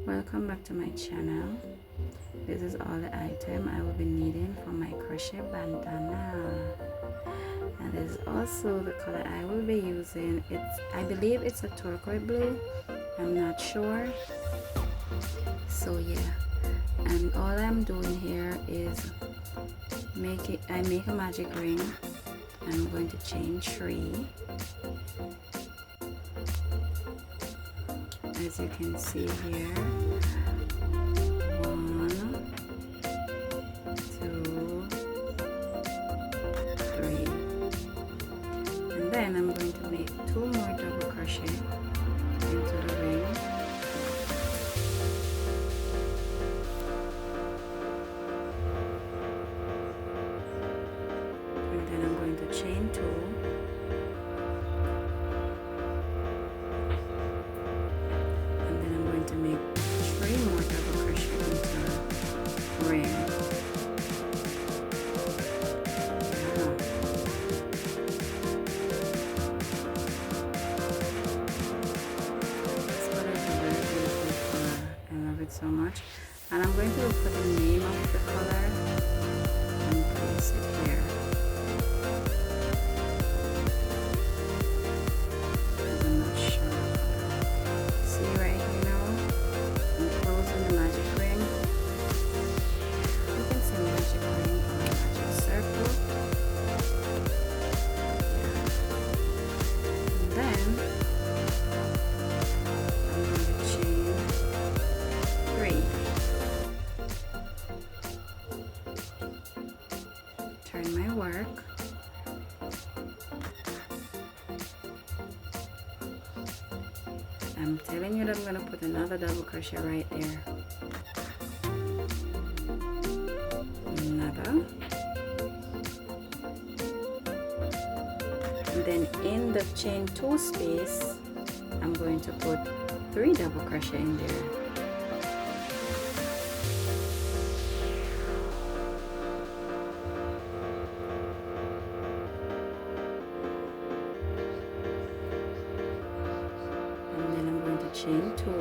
Welcome back to my channel. This is all the item I will be needing for my crochet bandana, and this is also the color I will be using. I believe it's a turquoise blue, I'm not sure. So yeah, and all I'm doing here is I make a magic ring. I'm going to chain 3. As you can see here, 1, 2, 3, and then I'm going to make 2 more double crochet into the ring, and then I'm going to chain 2. To make 3 more double crochet into the ring. This color is a very beautiful color. I love it so much. And I'm going to look for the name of the color and place it here. Turn my work, I'm telling you that I'm going to put another double crochet right there, another, and then in the chain 2 space I'm going to put 3 double crochet in there. Chain 2,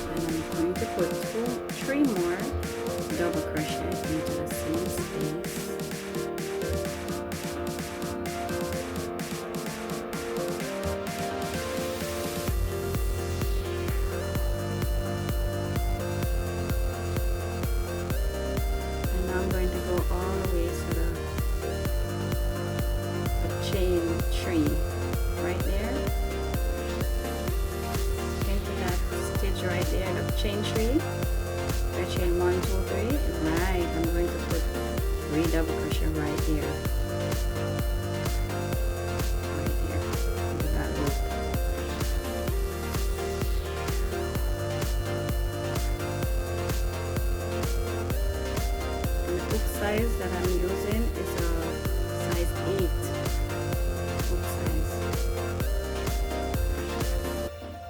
and I'm going to put 3 more double crochet into the same space. And now I'm going to go all the way to the chain 3 right there into that stitch right there, the chain 3. I chain 1, 2, 3. Right, I'm going to put 3 double crochet right here, into that loop. And the hook size that I'm using is a size 8.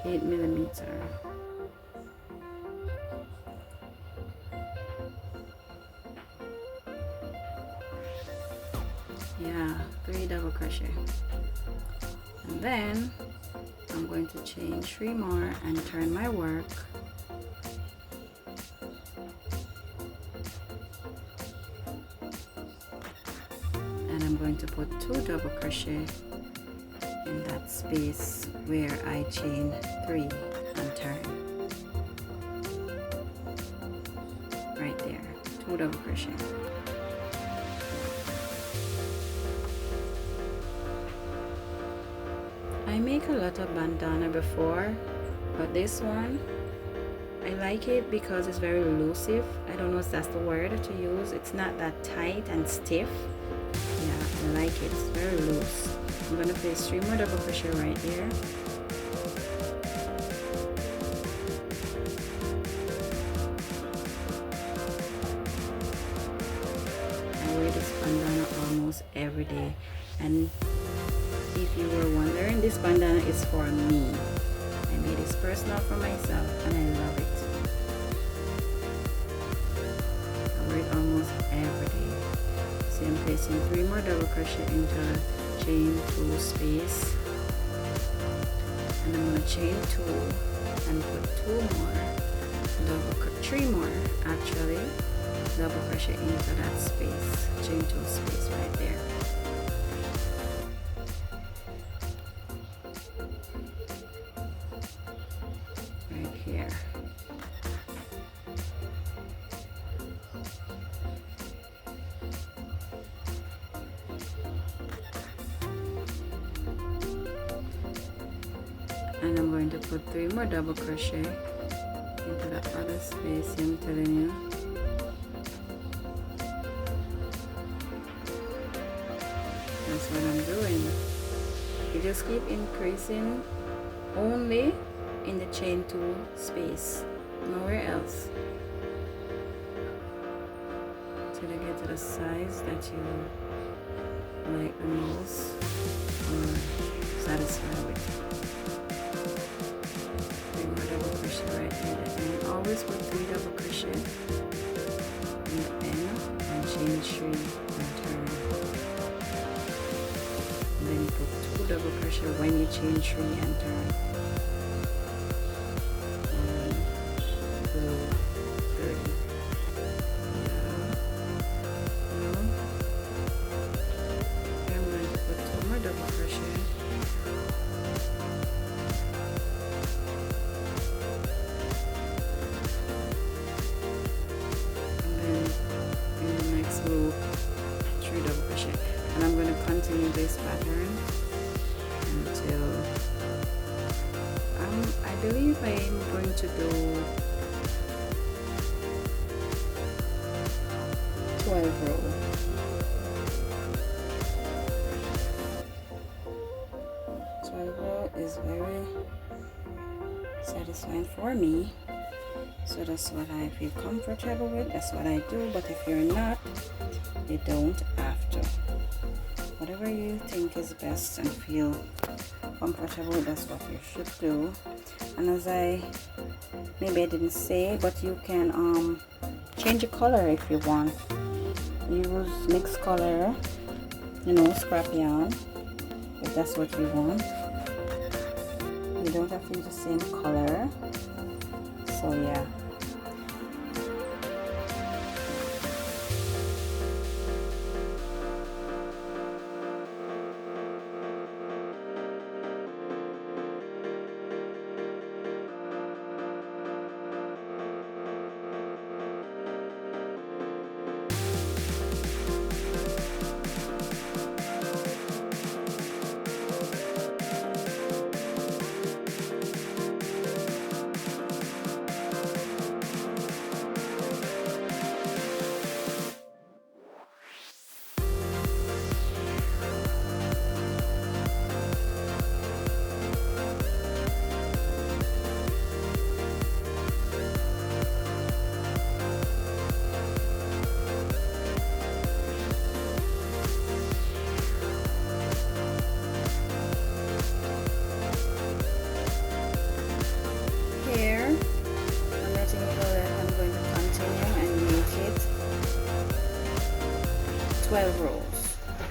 8mm. Yeah, 3 double crochet, and then I'm going to chain 3 more and turn my work, and I'm going to put 2 double crochet in that space where I chain 3 and turn. Right there, 2 double crochet. I make a lot of bandana before, but this one I like it because it's very elusive. I don't know if that's the word to use. It's not that tight and stiff. Yeah, I like it. It's very loose. I'm going to place 3 more double crochet right there. I wear this bandana almost every day, and if you were wondering, this bandana is for me. I made this personal for myself and I love it. I wear it almost every day. So I'm placing 3 more double crochet into the chain 2 space, gonna chain 2 and put 3 more actually, double crochet into that space, chain 2 space right there. Right here. And I'm going to put 3 more double crochet into the other space, I'm telling you. That's what I'm doing. You just keep increasing only in the chain 2 space, nowhere else, till you get to the size that you like the most or satisfied with. 3 more double crochet right there, and always put 3 double crochet in the end and chain 3 and turn. And then you put 2 double crochet when you chain 3 and turn. 1, 2, 3. I'm going to put 2 more double crochet. And I'm going to continue this pattern until I believe I am going to do 12 rows. 12 rows is very satisfying for me, so that's what I feel comfortable with. That's what I do. But if you're not, you don't have to. Whatever you think is best and feel comfortable, that's what you should do. And as maybe I didn't say, but you can change the color if you want. Use mixed color, scrap yarn, if that's what you want. You don't have to use the same color. So yeah.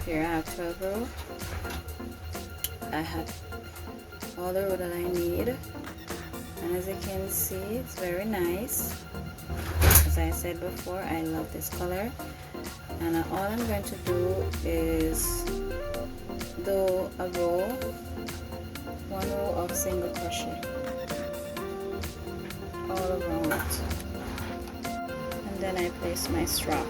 Here I have 12 rows. I have all the row that I need, and as you can see, it's very nice. As I said before, I love this color, and all I'm going to do is do a row, 1 row of single crochet all around, and then I place my strap.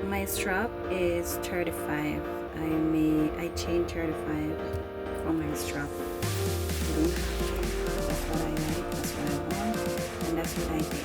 My strap is 35. I chain 35 for my strap. That's what I like, that's what I want, and that's what I did.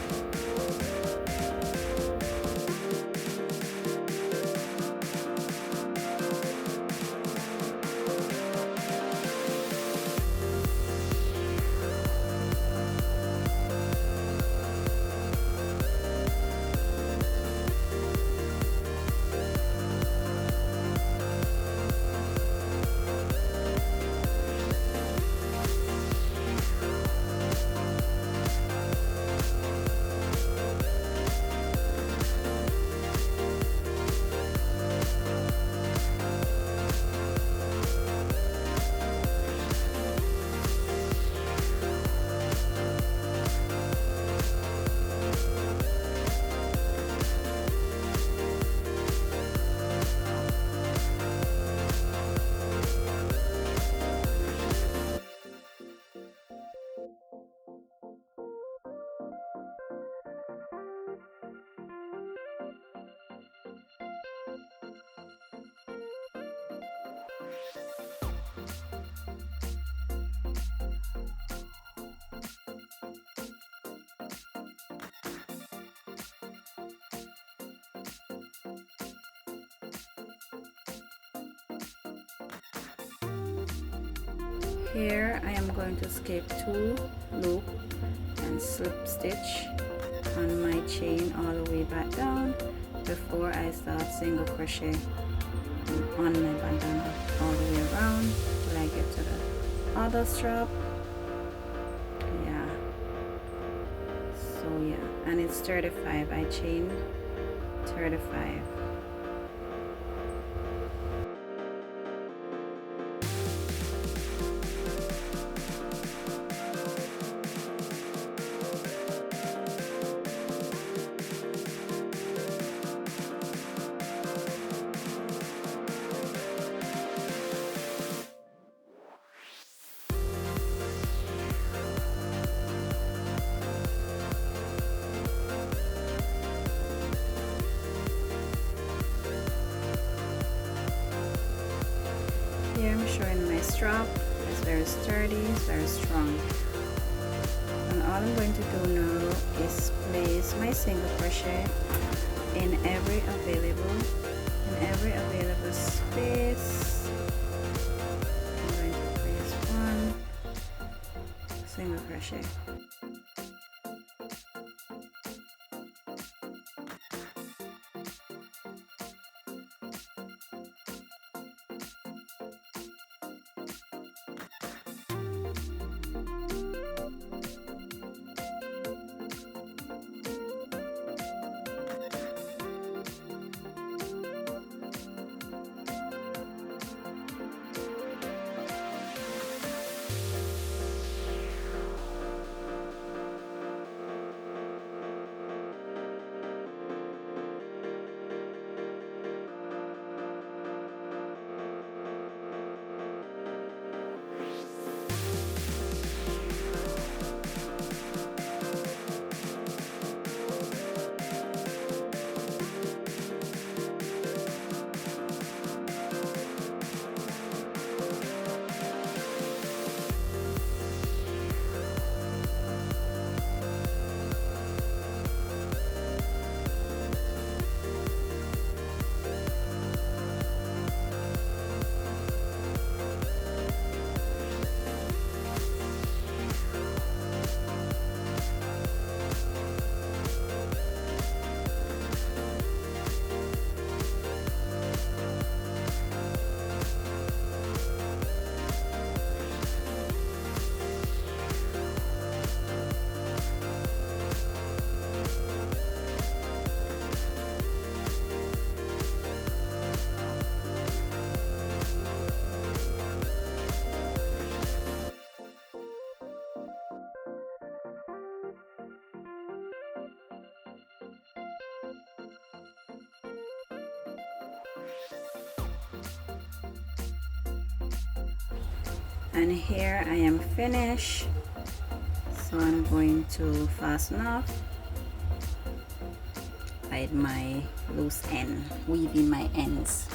Here I am going to skip 2 loop and slip stitch on my chain all the way back down before I start single crochet on my bandana all the way around till I get to the other strap. Yeah, so yeah, and it's 35. I chain 35. Here I'm showing my strap. It's very sturdy, it's very strong. And all I'm going to do now is place my single crochet in every available space. I'm going to place 1 single crochet. And here I am finished, so I'm going to fasten off, hide my loose end, weave in my ends.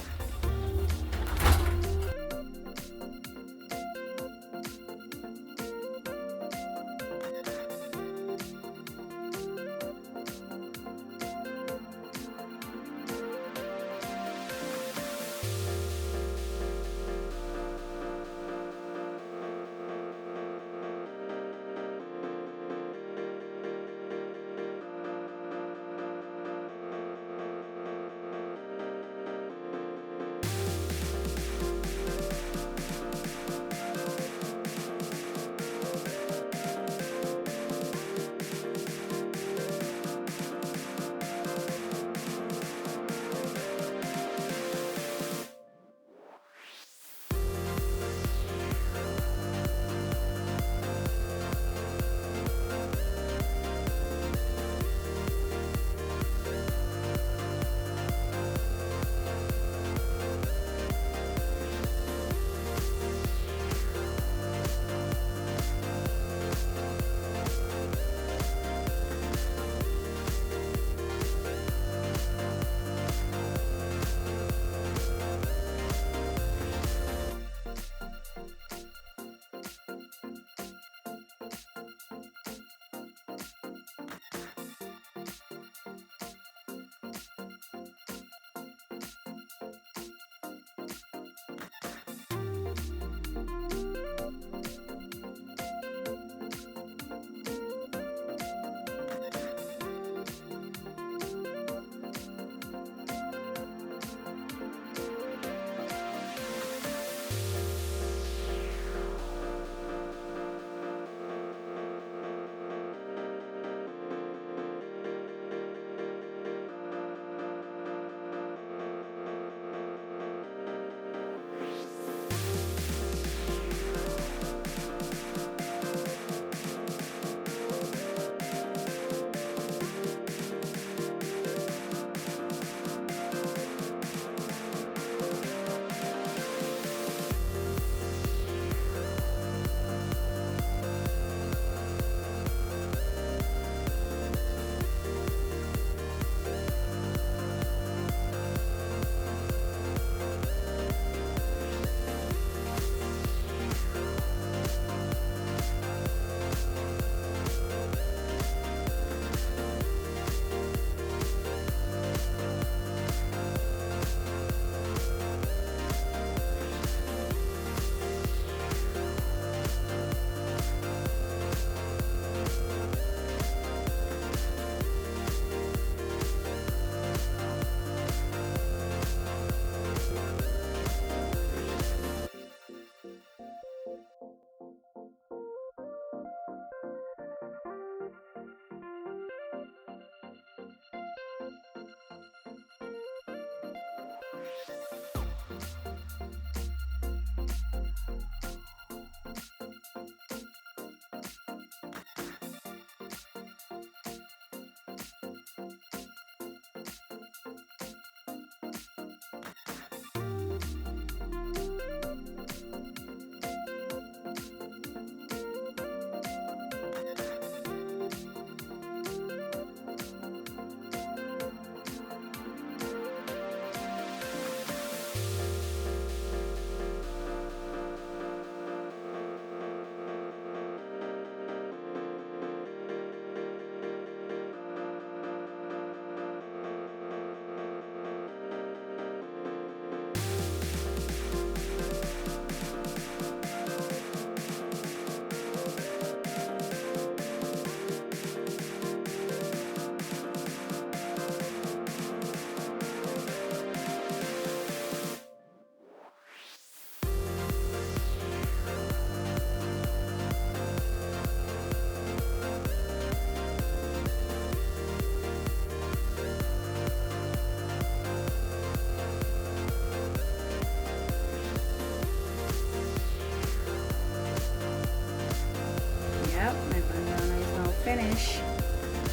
Yep, my bandana is now finished.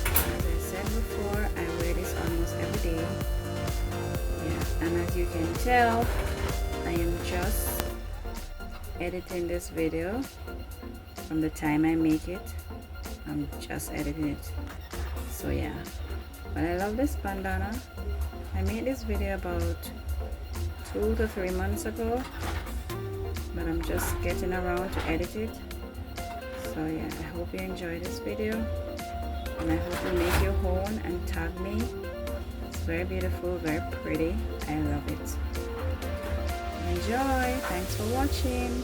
As I said before, I wear this almost every day. Yeah, and as you can tell, I am just editing this video. From the time I make it, I'm just editing it. So yeah, but I love this bandana. I made this video about 2 to 3 months ago, but I'm just getting around to edit it. So yeah, I hope you enjoy this video, and I hope you make your own and tag me. It's very beautiful, very pretty. I love it. Enjoy. Thanks for watching.